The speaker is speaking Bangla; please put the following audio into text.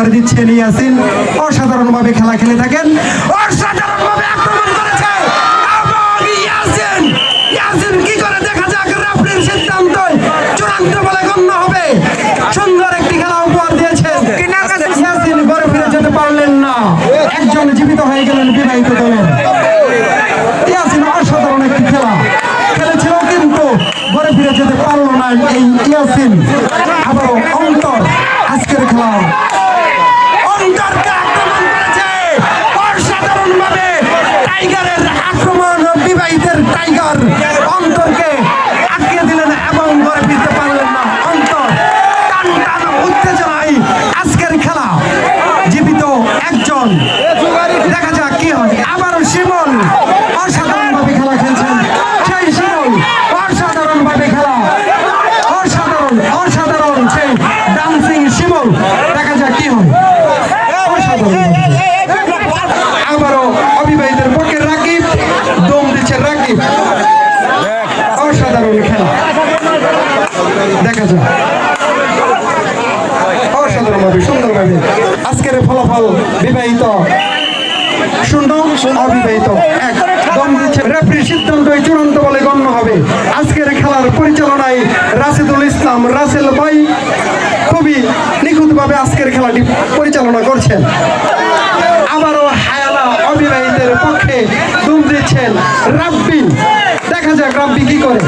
করে দিচ্ছেন ইয়াসিন, অসাধারণভাবে খেলা খেলে থাকেন, অসাধারণভাবে আক্রমণ করেছে এবং ইয়াসিন কি করে দেখা যাক, রেফারির সিদ্ধান্ত চূড়ান্ত বলে গণ্য হবে। সুন্দর একটি খেলা উপহার দিয়েছেন ইয়াসিন, ঘরে ফিরে যেতে পারলেন না, একজন জীবিত হয়ে গেলেন বিবাহিত দলের। ইয়াসিন অসাধারণ একটি খেলা খেলেছিল, কিন্তু ঘরে ফিরে যেতে পারলো না এই ইয়াসিন। আবারও অন্তর আজকের খেলা অন্তরকে আক্রমণ করেছে অসাধারণ ভাবে, টাইগারের আক্রমণ, বিবাহিতের টাইগার অন্তরকে আটকে দিলেন এবং ঘরে ফিরতে পারলেন না। অন্তর টান টান উত্তেজনায় আজকের খেলা, জীবিত একজন, দেখা যাক কি হয়। আবারও শিমুল অসাধারণ ভাবে খেলা খেলছেন, সেই শিমুল অসাধারণ ভাবে খেলা, অসাধারণ সেই ডান্সিং শিমুল, দেখা যাক কি হয়। আবারও অবিবাহিতের পক্ষে রাকিব দম দিচ্ছে, রাকিব অসাধারণ খেলা, দেখা যাক অসাধারণ ভাবে সুন্দরভাবে আজকের ফলাফল বিবাহিত 0, অবিবাহিত 1। দম দিচ্ছে, রেফারির সিদ্ধান্ত চূড়ান্ত বলে গণ্য হবে। আজকের খেলার পরিচালনায় রাশেদুল ইসলাম রাসেল ভাই খুবই নিখুঁতভাবে আজকের খেলাটি পরিচালনা করছেন। আবারও হায়ালা অবিবাহিতের পক্ষে দম দিচ্ছেন রাব্বি, দেখা যাক রাব্বি কি করে।